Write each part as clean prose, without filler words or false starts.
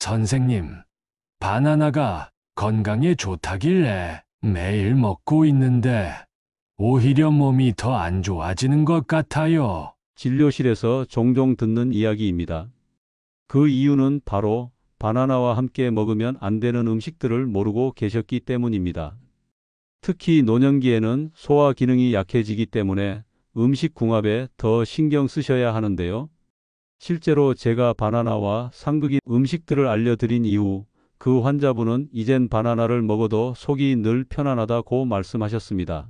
선생님, 바나나가 건강에 좋다길래 매일 먹고 있는데 오히려 몸이 더 안 좋아지는 것 같아요. 진료실에서 종종 듣는 이야기입니다. 그 이유는 바로 바나나와 함께 먹으면 안 되는 음식들을 모르고 계셨기 때문입니다. 특히 노년기에는 소화 기능이 약해지기 때문에 음식 궁합에 더 신경 쓰셔야 하는데요. 실제로 제가 바나나와 상극인 음식들을 알려드린 이후 그 환자분은 이젠 바나나를 먹어도 속이 늘 편안하다고 말씀하셨습니다.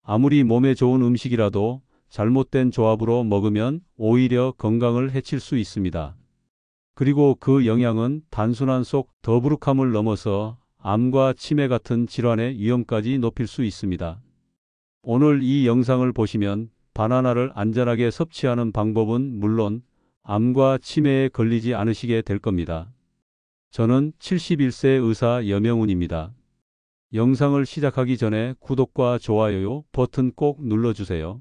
아무리 몸에 좋은 음식이라도 잘못된 조합으로 먹으면 오히려 건강을 해칠 수 있습니다. 그리고 그 영향은 단순한 속 더부룩함을 넘어서 암과 치매 같은 질환의 위험까지 높일 수 있습니다. 오늘 이 영상을 보시면 바나나를 안전하게 섭취하는 방법은 물론 암과 치매에 걸리지 않으시게 될 겁니다. 저는 71세 의사 여명훈입니다. 영상을 시작하기 전에 구독과 좋아요 버튼 꼭 눌러주세요.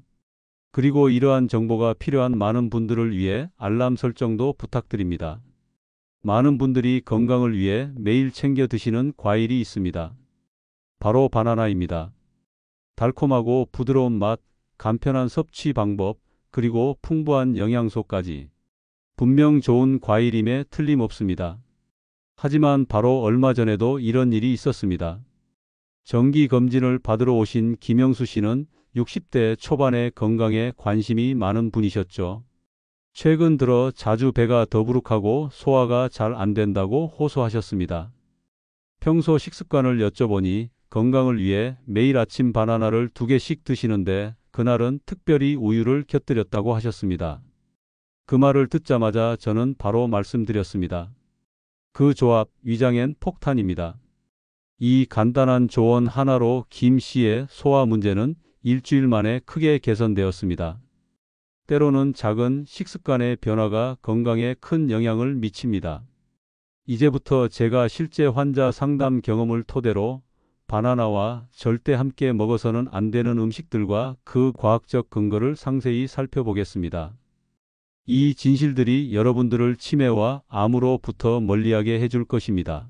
그리고 이러한 정보가 필요한 많은 분들을 위해 알람 설정도 부탁드립니다. 많은 분들이 건강을 위해 매일 챙겨 드시는 과일이 있습니다. 바로 바나나입니다. 달콤하고 부드러운 맛, 간편한 섭취 방법, 그리고 풍부한 영양소까지. 분명 좋은 과일임에 틀림없습니다. 하지만 바로 얼마 전에도 이런 일이 있었습니다. 정기검진을 받으러 오신 김영수 씨는 60대 초반의 건강에 관심이 많은 분이셨죠. 최근 들어 자주 배가 더부룩하고 소화가 잘 안 된다고 호소하셨습니다. 평소 식습관을 여쭤보니 건강을 위해 매일 아침 바나나를 2개씩 드시는데 그날은 특별히 우유를 곁들였다고 하셨습니다. 그 말을 듣자마자 저는 바로 말씀드렸습니다. 그 조합, 위장엔 폭탄입니다. 이 간단한 조언 하나로 김 씨의 소화 문제는 일주일 만에 크게 개선되었습니다. 때로는 작은 식습관의 변화가 건강에 큰 영향을 미칩니다. 이제부터 제가 실제 환자 상담 경험을 토대로 바나나와 절대 함께 먹어서는 안 되는 음식들과 그 과학적 근거를 상세히 살펴보겠습니다. 이 진실들이 여러분들을 치매와 암으로부터 멀리하게 해줄 것입니다.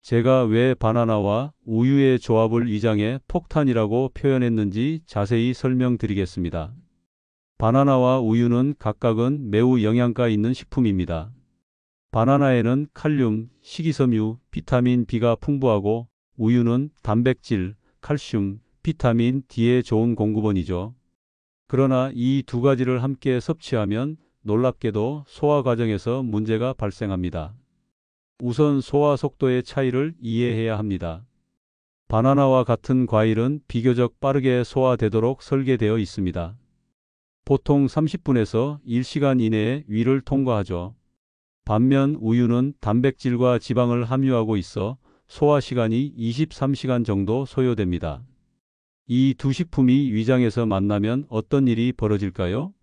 제가 왜 바나나와 우유의 조합을 위장의 폭탄이라고 표현했는지 자세히 설명드리겠습니다. 바나나와 우유는 각각은 매우 영양가 있는 식품입니다. 바나나에는 칼륨, 식이섬유, 비타민 B가 풍부하고 우유는 단백질, 칼슘, 비타민 D의 좋은 공급원이죠. 그러나 이 두 가지를 함께 섭취하면 놀랍게도 소화 과정에서 문제가 발생합니다. 우선 소화 속도의 차이를 이해해야 합니다. 바나나와 같은 과일은 비교적 빠르게 소화되도록 설계되어 있습니다. 보통 30분에서 1시간 이내에 위를 통과하죠. 반면 우유는 단백질과 지방을 함유하고 있어 소화 시간이 23시간 정도 소요됩니다. 이 두 식품이 위장에서 만나면 어떤 일이 벌어질까요?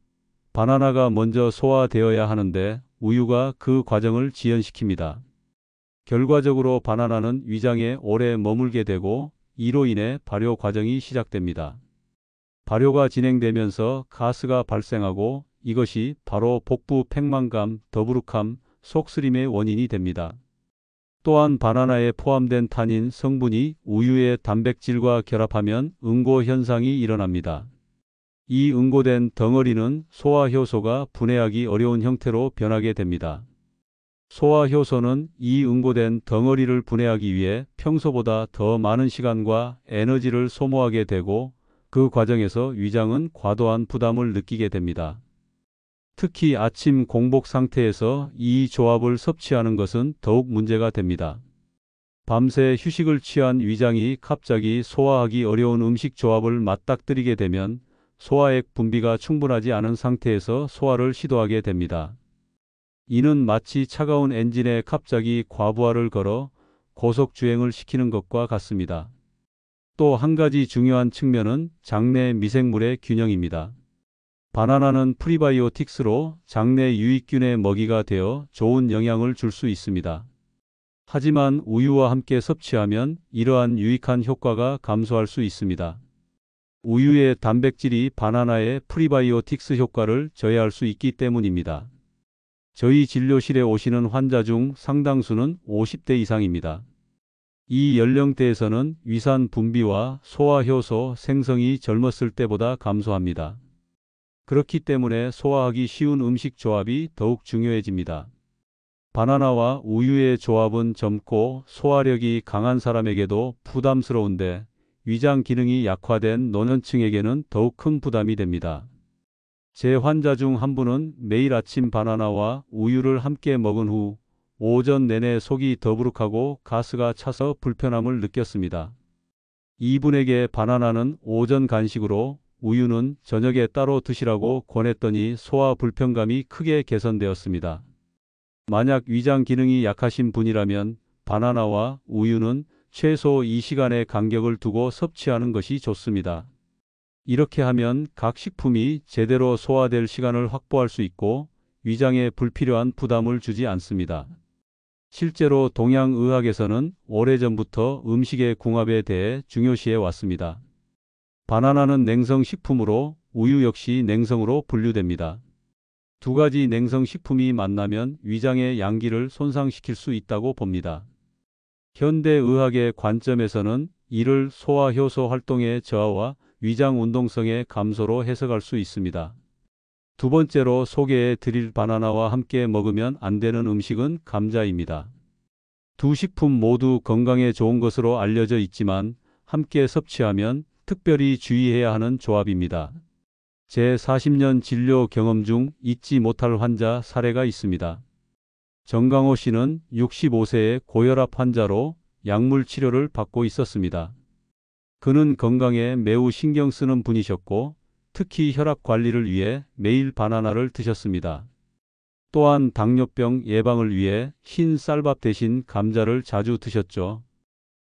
바나나가 먼저 소화되어야 하는데 우유가 그 과정을 지연시킵니다. 결과적으로 바나나는 위장에 오래 머물게 되고 이로 인해 발효 과정이 시작됩니다. 발효가 진행되면서 가스가 발생하고 이것이 바로 복부 팽만감, 더부룩함, 속쓰림의 원인이 됩니다. 또한 바나나에 포함된 타닌 성분이 우유의 단백질과 결합하면 응고 현상이 일어납니다. 이 응고된 덩어리는 소화효소가 분해하기 어려운 형태로 변하게 됩니다. 소화효소는 이 응고된 덩어리를 분해하기 위해 평소보다 더 많은 시간과 에너지를 소모하게 되고 그 과정에서 위장은 과도한 부담을 느끼게 됩니다. 특히 아침 공복 상태에서 이 조합을 섭취하는 것은 더욱 문제가 됩니다. 밤새 휴식을 취한 위장이 갑자기 소화하기 어려운 음식 조합을 맞닥뜨리게 되면 소화액 분비가 충분하지 않은 상태에서 소화를 시도하게 됩니다. 이는 마치 차가운 엔진에 갑자기 과부하를 걸어 고속주행을 시키는 것과 같습니다. 또 한 가지 중요한 측면은 장내 미생물의 균형입니다. 바나나는 프리바이오틱스로 장내 유익균의 먹이가 되어 좋은 영향을 줄 수 있습니다. 하지만 우유와 함께 섭취하면 이러한 유익한 효과가 감소할 수 있습니다. 우유의 단백질이 바나나의 프리바이오틱스 효과를 저해할 수 있기 때문입니다. 저희 진료실에 오시는 환자 중 상당수는 50대 이상입니다. 이 연령대에서는 위산 분비와 소화효소 생성이 젊었을 때보다 감소합니다. 그렇기 때문에 소화하기 쉬운 음식 조합이 더욱 중요해집니다. 바나나와 우유의 조합은 젊고 소화력이 강한 사람에게도 부담스러운데 위장 기능이 약화된 노년층에게는 더욱 큰 부담이 됩니다. 제 환자 중 한 분은 매일 아침 바나나와 우유를 함께 먹은 후 오전 내내 속이 더부룩하고 가스가 차서 불편함을 느꼈습니다. 이분에게 바나나는 오전 간식으로, 우유는 저녁에 따로 드시라고 권했더니 소화 불편감이 크게 개선되었습니다. 만약 위장 기능이 약하신 분이라면 바나나와 우유는 최소 2시간의 간격을 두고 섭취하는 것이 좋습니다. 이렇게 하면 각 식품이 제대로 소화될 시간을 확보할 수 있고 위장에 불필요한 부담을 주지 않습니다. 실제로 동양의학에서는 오래전부터 음식의 궁합에 대해 중요시해 왔습니다. 바나나는 냉성식품으로 우유 역시 냉성으로 분류됩니다. 두 가지 냉성식품이 만나면 위장의 양기를 손상시킬 수 있다고 봅니다. 현대의학의 관점에서는 이를 소화효소 활동의 저하와 위장 운동성의 감소로 해석할 수 있습니다. 두 번째로 소개해 드릴 바나나와 함께 먹으면 안 되는 음식은 감자입니다. 두 식품 모두 건강에 좋은 것으로 알려져 있지만 함께 섭취하면 특별히 주의해야 하는 조합입니다. 제 40년 진료 경험 중 잊지 못할 환자 사례가 있습니다. 정강호 씨는 65세의 고혈압 환자로 약물 치료를 받고 있었습니다. 그는 건강에 매우 신경 쓰는 분이셨고 특히 혈압 관리를 위해 매일 바나나를 드셨습니다. 또한 당뇨병 예방을 위해 흰 쌀밥 대신 감자를 자주 드셨죠.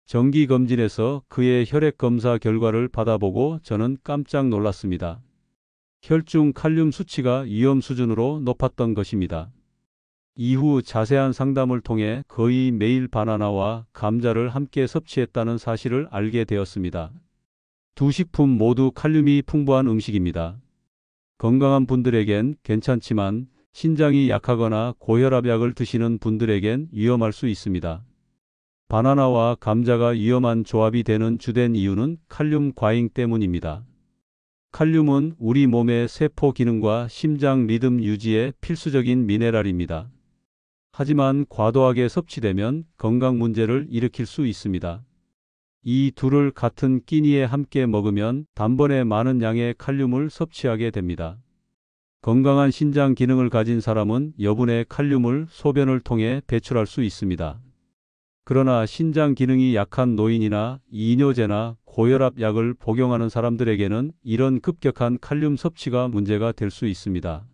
정기검진에서 그의 혈액 검사 결과를 받아보고 저는 깜짝 놀랐습니다. 혈중 칼륨 수치가 위험 수준으로 높았던 것입니다. 이후 자세한 상담을 통해 거의 매일 바나나와 감자를 함께 섭취했다는 사실을 알게 되었습니다. 두 식품 모두 칼륨이 풍부한 음식입니다. 건강한 분들에겐 괜찮지만 신장이 약하거나 고혈압약을 드시는 분들에겐 위험할 수 있습니다. 바나나와 감자가 위험한 조합이 되는 주된 이유는 칼륨 과잉 때문입니다. 칼륨은 우리 몸의 세포 기능과 심장 리듬 유지에 필수적인 미네랄입니다. 하지만 과도하게 섭취되면 건강 문제를 일으킬 수 있습니다. 이 둘을 같은 끼니에 함께 먹으면 단번에 많은 양의 칼륨을 섭취하게 됩니다. 건강한 신장 기능을 가진 사람은 여분의 칼륨을 소변을 통해 배출할 수 있습니다. 그러나 신장 기능이 약한 노인이나 이뇨제나 고혈압 약을 복용하는 사람들에게는 이런 급격한 칼륨 섭취가 문제가 될 수 있습니다.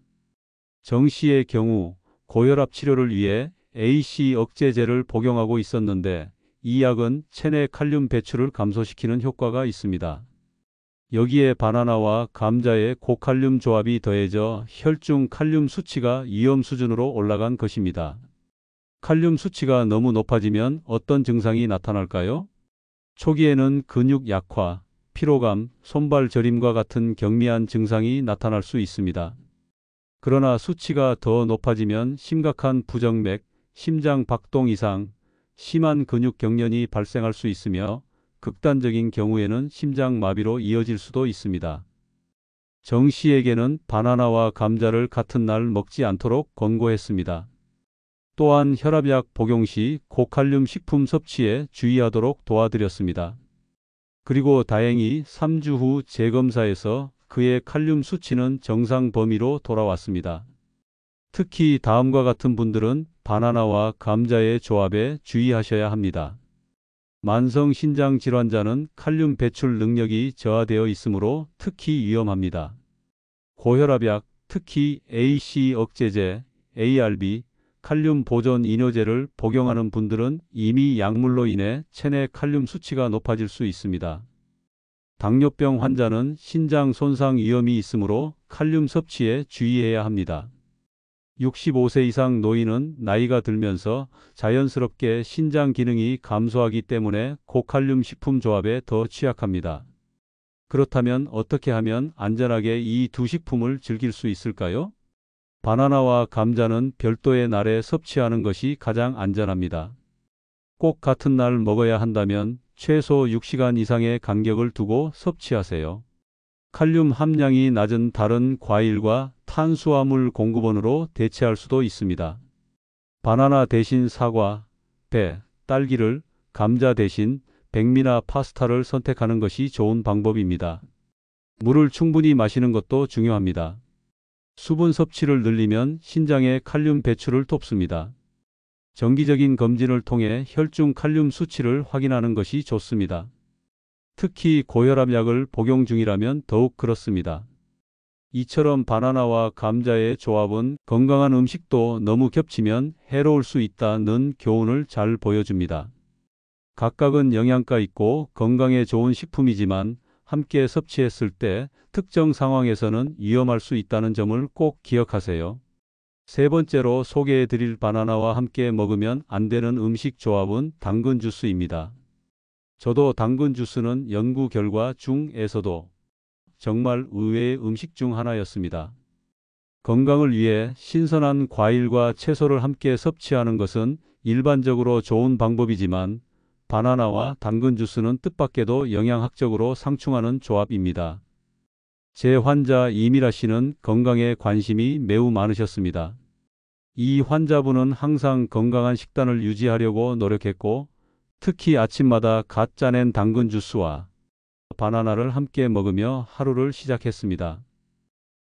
정 씨의 경우 고혈압 치료를 위해 AC 억제제를 복용하고 있었는데 이 약은 체내 칼륨 배출을 감소시키는 효과가 있습니다. 여기에 바나나와 감자의 고칼륨 조합이 더해져 혈중 칼륨 수치가 위험 수준으로 올라간 것입니다. 칼륨 수치가 너무 높아지면 어떤 증상이 나타날까요? 초기에는 근육 약화, 피로감, 손발 저림과 같은 경미한 증상이 나타날 수 있습니다. 그러나 수치가 더 높아지면 심각한 부정맥, 심장 박동 이상, 심한 근육 경련이 발생할 수 있으며 극단적인 경우에는 심장 마비로 이어질 수도 있습니다. 정 씨에게는 바나나와 감자를 같은 날 먹지 않도록 권고했습니다. 또한 혈압약 복용 시 고칼륨 식품 섭취에 주의하도록 도와드렸습니다. 그리고 다행히 3주 후 재검사에서 그의 칼륨 수치는 정상 범위로 돌아왔습니다. 특히 다음과 같은 분들은 바나나와 감자의 조합에 주의하셔야 합니다. 만성 신장 질환자는 칼륨 배출 능력이 저하되어 있으므로 특히 위험합니다. 고혈압약, 특히 AC 억제제, ARB, 칼륨 보존 이뇨제를 복용하는 분들은 이미 약물로 인해 체내 칼륨 수치가 높아질 수 있습니다. 당뇨병 환자는 신장 손상 위험이 있으므로 칼륨 섭취에 주의해야 합니다. 65세 이상 노인은 나이가 들면서 자연스럽게 신장 기능이 감소하기 때문에 고칼륨 식품 조합에 더 취약합니다. 그렇다면 어떻게 하면 안전하게 이 두 식품을 즐길 수 있을까요? 바나나와 감자는 별도의 날에 섭취하는 것이 가장 안전합니다. 꼭 같은 날 먹어야 한다면 최소 6시간 이상의 간격을 두고 섭취하세요. 칼륨 함량이 낮은 다른 과일과 탄수화물 공급원으로 대체할 수도 있습니다. 바나나 대신 사과, 배, 딸기를, 감자 대신 백미나 파스타를 선택하는 것이 좋은 방법입니다. 물을 충분히 마시는 것도 중요합니다. 수분 섭취를 늘리면 신장의 칼륨 배출을 돕습니다. 정기적인 검진을 통해 혈중 칼륨 수치를 확인하는 것이 좋습니다. 특히 고혈압약을 복용 중이라면 더욱 그렇습니다. 이처럼 바나나와 감자의 조합은 건강한 음식도 너무 겹치면 해로울 수 있다는 교훈을 잘 보여줍니다. 각각은 영양가 있고 건강에 좋은 식품이지만 함께 섭취했을 때 특정 상황에서는 위험할 수 있다는 점을 꼭 기억하세요. 세 번째로 소개해 드릴 바나나와 함께 먹으면 안 되는 음식 조합은 당근 주스입니다. 저도 당근 주스는 연구 결과 중에서도 정말 의외의 음식 중 하나였습니다. 건강을 위해 신선한 과일과 채소를 함께 섭취하는 것은 일반적으로 좋은 방법이지만 바나나와 당근 주스는 뜻밖에도 영양학적으로 상충하는 조합입니다. 제 환자 이미라 씨는 건강에 관심이 매우 많으셨습니다. 이 환자분은 항상 건강한 식단을 유지하려고 노력했고 특히 아침마다 갓 짜낸 당근 주스와 바나나를 함께 먹으며 하루를 시작했습니다.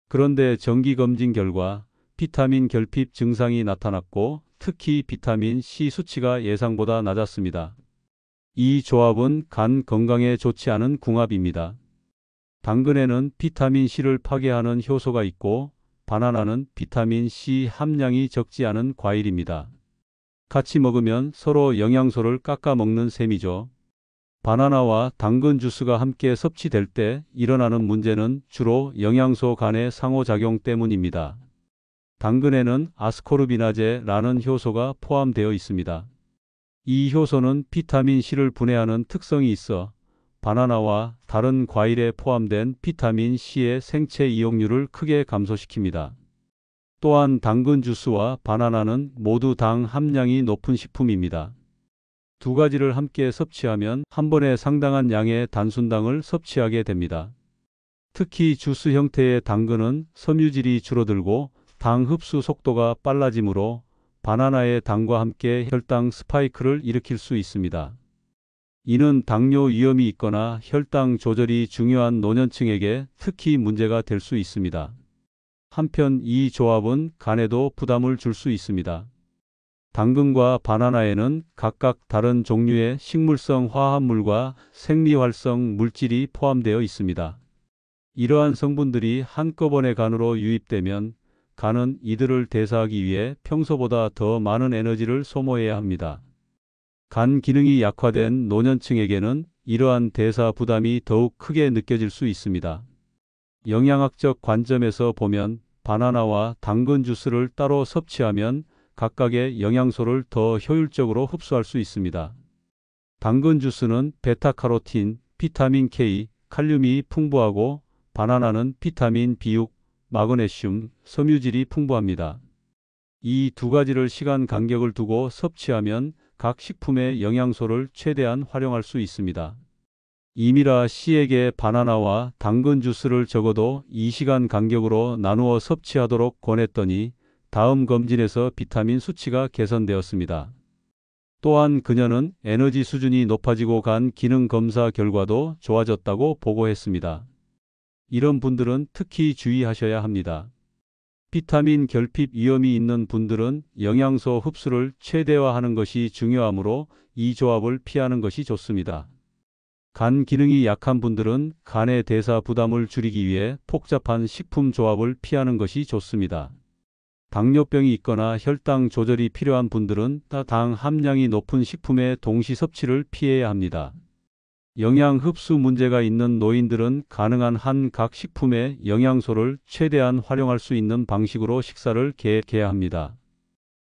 그런데 정기검진 결과 비타민 결핍 증상이 나타났고 특히 비타민 C 수치가 예상보다 낮았습니다. 이 조합은 간 건강에 좋지 않은 궁합입니다. 당근에는 비타민 C를 파괴하는 효소가 있고 바나나는 비타민 C 함량이 적지 않은 과일입니다. 같이 먹으면 서로 영양소를 깎아 먹는 셈이죠. 바나나와 당근 주스가 함께 섭취될 때 일어나는 문제는 주로 영양소 간의 상호작용 때문입니다. 당근에는 아스코르비나제라는 효소가 포함되어 있습니다. 이 효소는 비타민 C를 분해하는 특성이 있어 바나나와 다른 과일에 포함된 비타민 C의 생체 이용률을 크게 감소시킵니다. 또한 당근 주스와 바나나는 모두 당 함량이 높은 식품입니다. 두 가지를 함께 섭취하면 한 번에 상당한 양의 단순당을 섭취하게 됩니다. 특히 주스 형태의 당근은 섬유질이 줄어들고 당 흡수 속도가 빨라지므로 바나나의 당과 함께 혈당 스파이크를 일으킬 수 있습니다. 이는 당뇨 위험이 있거나 혈당 조절이 중요한 노년층에게 특히 문제가 될 수 있습니다. 한편 이 조합은 간에도 부담을 줄 수 있습니다. 당근과 바나나에는 각각 다른 종류의 식물성 화합물과 생리활성 물질이 포함되어 있습니다. 이러한 성분들이 한꺼번에 간으로 유입되면 간은 이들을 대사하기 위해 평소보다 더 많은 에너지를 소모해야 합니다. 간 기능이 약화된 노년층에게는 이러한 대사 부담이 더욱 크게 느껴질 수 있습니다. 영양학적 관점에서 보면 바나나와 당근 주스를 따로 섭취하면 각각의 영양소를 더 효율적으로 흡수할 수 있습니다. 당근 주스는 베타카로틴, 비타민 K, 칼륨이 풍부하고 바나나는 비타민 B6, 마그네슘, 섬유질이 풍부합니다. 이 두 가지를 시간 간격을 두고 섭취하면 각 식품의 영양소를 최대한 활용할 수 있습니다. 이미라 씨에게 바나나와 당근 주스를 적어도 2시간 간격으로 나누어 섭취하도록 권했더니 다음 검진에서 비타민 수치가 개선되었습니다. 또한 그녀는 에너지 수준이 높아지고 간 기능 검사 결과도 좋아졌다고 보고했습니다. 이런 분들은 특히 주의하셔야 합니다. 비타민 결핍 위험이 있는 분들은 영양소 흡수를 최대화하는 것이 중요하므로 이 조합을 피하는 것이 좋습니다. 간 기능이 약한 분들은 간의 대사 부담을 줄이기 위해 복잡한 식품 조합을 피하는 것이 좋습니다. 당뇨병이 있거나 혈당 조절이 필요한 분들은 당 함량이 높은 식품의 동시 섭취를 피해야 합니다. 영양 흡수 문제가 있는 노인들은 가능한 한 각 식품의 영양소를 최대한 활용할 수 있는 방식으로 식사를 계획해야 합니다.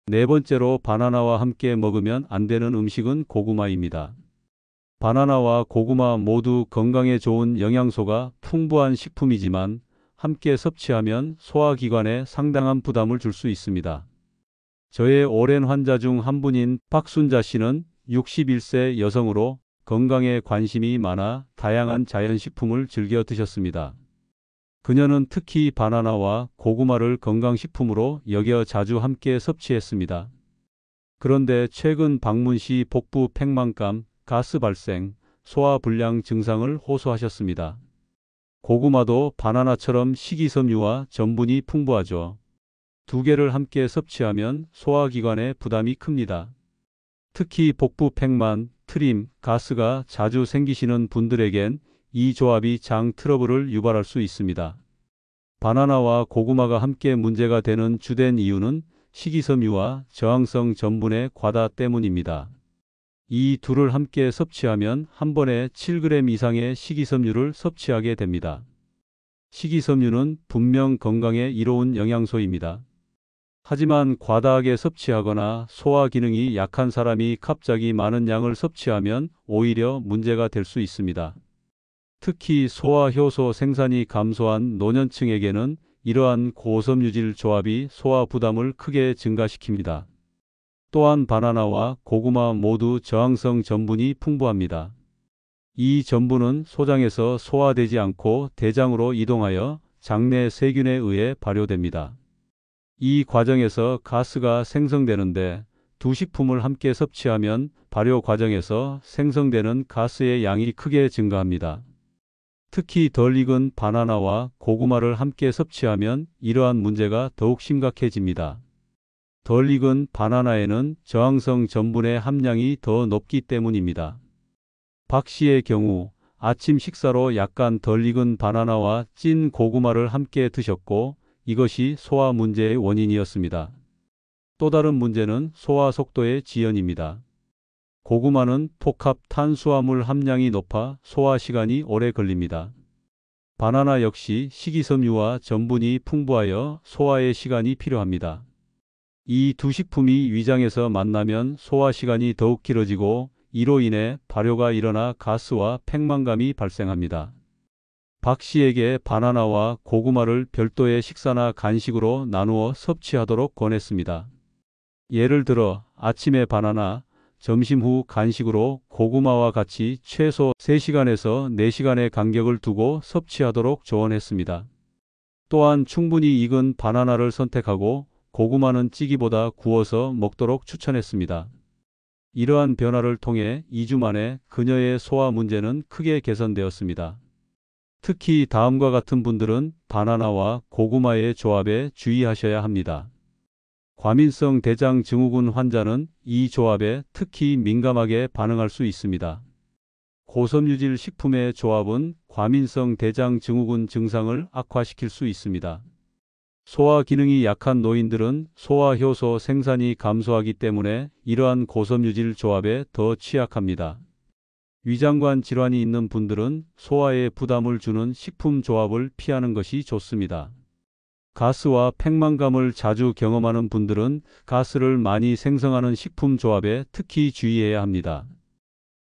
네 번째로 바나나와 함께 먹으면 안 되는 음식은 고구마입니다. 바나나와 고구마 모두 건강에 좋은 영양소가 풍부한 식품이지만 함께 섭취하면 소화기관에 상당한 부담을 줄 수 있습니다. 저의 오랜 환자 중 한 분인 박순자 씨는 61세 여성으로 건강에 관심이 많아 다양한 자연식품을 즐겨 드셨습니다. 그녀는 특히 바나나와 고구마를 건강식품으로 여겨 자주 함께 섭취했습니다. 그런데 최근 방문 시 복부 팽만감, 가스 발생, 소화불량 증상을 호소하셨습니다. 고구마도 바나나처럼 식이섬유와 전분이 풍부하죠. 두 개를 함께 섭취하면 소화기관에 부담이 큽니다. 특히 복부 팽만, 트림, 가스가 자주 생기시는 분들에겐 이 조합이 장 트러블을 유발할 수 있습니다. 바나나와 고구마가 함께 문제가 되는 주된 이유는 식이섬유와 저항성 전분의 과다 때문입니다. 이 둘을 함께 섭취하면 한 번에 7g 이상의 식이섬유를 섭취하게 됩니다. 식이섬유는 분명 건강에 이로운 영양소입니다. 하지만 과다하게 섭취하거나 소화 기능이 약한 사람이 갑자기 많은 양을 섭취하면 오히려 문제가 될 수 있습니다. 특히 소화효소 생산이 감소한 노년층에게는 이러한 고섬유질 조합이 소화 부담을 크게 증가시킵니다. 또한 바나나와 고구마 모두 저항성 전분이 풍부합니다. 이 전분은 소장에서 소화되지 않고 대장으로 이동하여 장내 세균에 의해 발효됩니다. 이 과정에서 가스가 생성되는데 두 식품을 함께 섭취하면 발효 과정에서 생성되는 가스의 양이 크게 증가합니다. 특히 덜 익은 바나나와 고구마를 함께 섭취하면 이러한 문제가 더욱 심각해집니다. 덜 익은 바나나에는 저항성 전분의 함량이 더 높기 때문입니다. 박 씨의 경우 아침 식사로 약간 덜 익은 바나나와 찐 고구마를 함께 드셨고 이것이 소화 문제의 원인이었습니다. 또 다른 문제는 소화 속도의 지연입니다. 고구마는 복합 탄수화물 함량이 높아 소화 시간이 오래 걸립니다. 바나나 역시 식이섬유와 전분이 풍부하여 소화의 시간이 필요합니다. 이 두 식품이 위장에서 만나면 소화 시간이 더욱 길어지고 이로 인해 발효가 일어나 가스와 팽만감이 발생합니다. 박 씨에게 바나나와 고구마를 별도의 식사나 간식으로 나누어 섭취하도록 권했습니다. 예를 들어 아침에 바나나, 점심 후 간식으로 고구마와 같이 최소 3시간에서 4시간의 간격을 두고 섭취하도록 조언했습니다. 또한 충분히 익은 바나나를 선택하고 고구마는 찌기보다 구워서 먹도록 추천했습니다. 이러한 변화를 통해 2주 만에 그녀의 소화 문제는 크게 개선되었습니다. 특히 다음과 같은 분들은 바나나와 고구마의 조합에 주의하셔야 합니다. 과민성 대장 증후군 환자는 이 조합에 특히 민감하게 반응할 수 있습니다. 고섬유질 식품의 조합은 과민성 대장 증후군 증상을 악화시킬 수 있습니다. 소화 기능이 약한 노인들은 소화효소 생산이 감소하기 때문에 이러한 고섬유질 조합에 더 취약합니다. 위장관 질환이 있는 분들은 소화에 부담을 주는 식품 조합을 피하는 것이 좋습니다. 가스와 팽만감을 자주 경험하는 분들은 가스를 많이 생성하는 식품 조합에 특히 주의해야 합니다.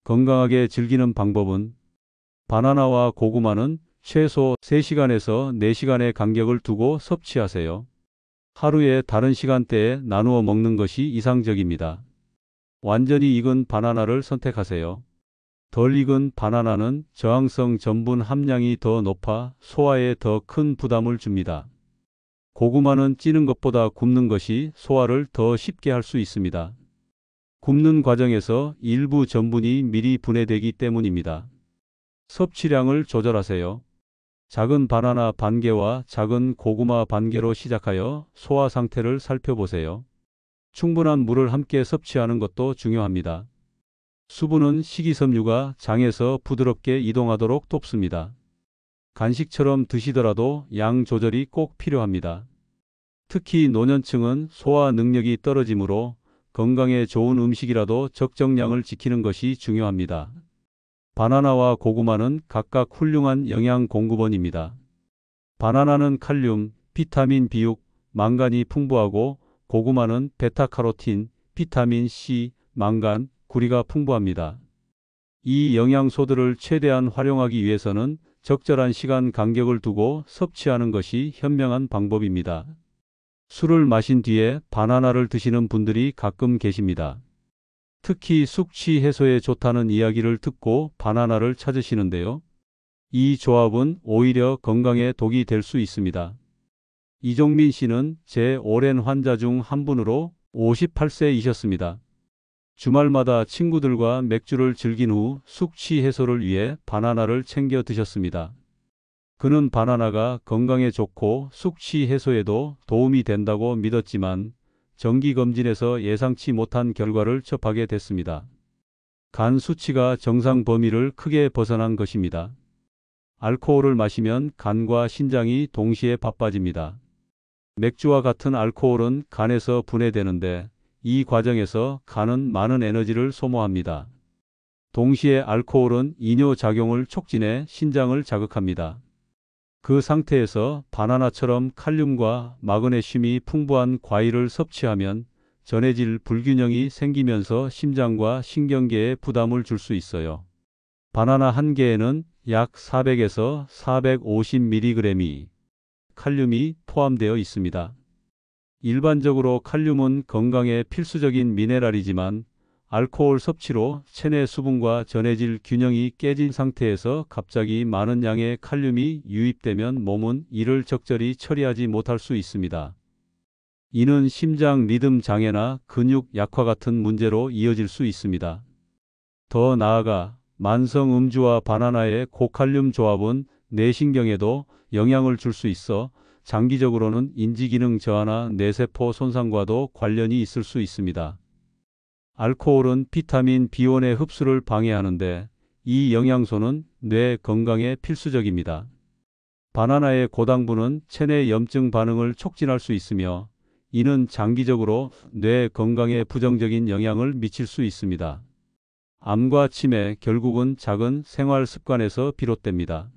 건강하게 즐기는 방법은 바나나와 고구마는 최소 3시간에서 4시간의 간격을 두고 섭취하세요. 하루에 다른 시간대에 나누어 먹는 것이 이상적입니다. 완전히 익은 바나나를 선택하세요. 덜 익은 바나나는 저항성 전분 함량이 더 높아 소화에 더 큰 부담을 줍니다. 고구마는 찌는 것보다 굽는 것이 소화를 더 쉽게 할 수 있습니다. 굽는 과정에서 일부 전분이 미리 분해되기 때문입니다. 섭취량을 조절하세요. 작은 바나나 반 개와 작은 고구마 반 개로 시작하여 소화 상태를 살펴보세요. 충분한 물을 함께 섭취하는 것도 중요합니다. 수분은 식이섬유가 장에서 부드럽게 이동하도록 돕습니다. 간식처럼 드시더라도 양 조절이 꼭 필요합니다. 특히 노년층은 소화 능력이 떨어지므로 건강에 좋은 음식이라도 적정량을 지키는 것이 중요합니다. 바나나와 고구마는 각각 훌륭한 영양 공급원입니다. 바나나는 칼륨, 비타민 B6, 망간이 풍부하고 고구마는 베타카로틴, 비타민 C, 망간, 구리가 풍부합니다. 이 영양소들을 최대한 활용하기 위해서는 적절한 시간 간격을 두고 섭취하는 것이 현명한 방법입니다. 술을 마신 뒤에 바나나를 드시는 분들이 가끔 계십니다. 특히 숙취 해소에 좋다는 이야기를 듣고 바나나를 찾으시는데요. 이 조합은 오히려 건강에 독이 될 수 있습니다. 이종민 씨는 제 오랜 환자 중 한 분으로 58세이셨습니다. 주말마다 친구들과 맥주를 즐긴 후 숙취 해소를 위해 바나나를 챙겨 드셨습니다. 그는 바나나가 건강에 좋고 숙취 해소에도 도움이 된다고 믿었지만 정기검진에서 예상치 못한 결과를 접하게 됐습니다. 간 수치가 정상 범위를 크게 벗어난 것입니다. 알코올을 마시면 간과 신장이 동시에 바빠집니다. 맥주와 같은 알코올은 간에서 분해되는데 이 과정에서 간은 많은 에너지를 소모합니다. 동시에 알코올은 이뇨작용을 촉진해 신장을 자극합니다. 그 상태에서 바나나처럼 칼륨과 마그네슘이 풍부한 과일을 섭취하면 전해질 불균형이 생기면서 심장과 신경계에 부담을 줄 수 있어요. 바나나 한 개에는 약 400에서 450mg이 칼륨이 포함되어 있습니다. 일반적으로 칼륨은 건강에 필수적인 미네랄이지만 알코올 섭취로 체내 수분과 전해질 균형이 깨진 상태에서 갑자기 많은 양의 칼륨이 유입되면 몸은 이를 적절히 처리하지 못할 수 있습니다. 이는 심장 리듬 장애나 근육 약화 같은 문제로 이어질 수 있습니다. 더 나아가 만성 음주와 바나나의 고칼륨 조합은 뇌신경에도 영향을 줄 수 있어 장기적으로는 인지기능 저하나 뇌세포 손상과도 관련이 있을 수 있습니다. 알코올은 비타민 B1의 흡수를 방해하는데 이 영양소는 뇌 건강에 필수적입니다. 바나나의 고당분은 체내 염증 반응을 촉진할 수 있으며 이는 장기적으로 뇌 건강에 부정적인 영향을 미칠 수 있습니다. 암과 치매, 결국은 작은 생활 습관에서 비롯됩니다.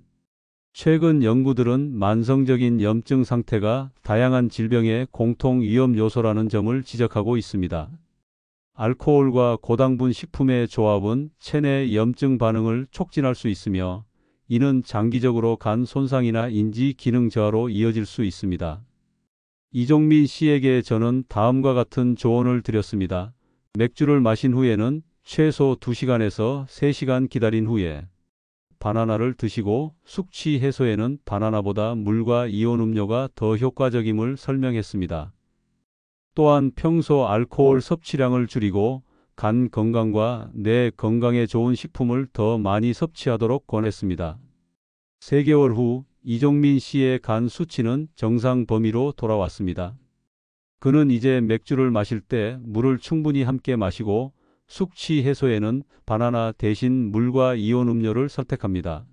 최근 연구들은 만성적인 염증 상태가 다양한 질병의 공통 위험 요소라는 점을 지적하고 있습니다. 알코올과 고당분 식품의 조합은 체내 염증 반응을 촉진할 수 있으며 이는 장기적으로 간 손상이나 인지 기능 저하로 이어질 수 있습니다. 이종민 씨에게 저는 다음과 같은 조언을 드렸습니다. 맥주를 마신 후에는 최소 2시간에서 3시간 기다린 후에 바나나를 드시고 숙취 해소에는 바나나보다 물과 이온 음료가 더 효과적임을 설명했습니다. 또한 평소 알코올 섭취량을 줄이고 간 건강과 뇌 건강에 좋은 식품을 더 많이 섭취하도록 권했습니다. 3개월 후 이종민 씨의 간 수치는 정상 범위로 돌아왔습니다. 그는 이제 맥주를 마실 때 물을 충분히 함께 마시고 숙취 해소에는 바나나 대신 물과 이온 음료를 선택합니다.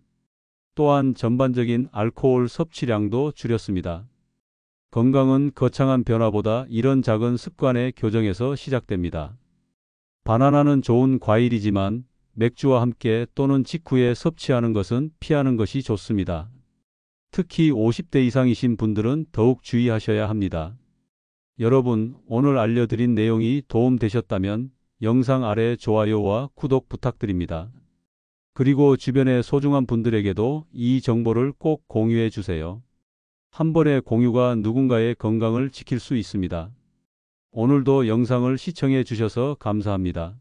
또한 전반적인 알코올 섭취량도 줄였습니다. 건강은 거창한 변화보다 이런 작은 습관의 교정에서 시작됩니다. 바나나는 좋은 과일이지만 맥주와 함께 또는 직후에 섭취하는 것은 피하는 것이 좋습니다. 특히 50대 이상이신 분들은 더욱 주의하셔야 합니다. 여러분, 오늘 알려드린 내용이 도움되셨다면 영상 아래 좋아요와 구독 부탁드립니다. 그리고 주변의 소중한 분들에게도 이 정보를 꼭 공유해 주세요. 한 번의 공유가 누군가의 건강을 지킬 수 있습니다. 오늘도 영상을 시청해 주셔서 감사합니다.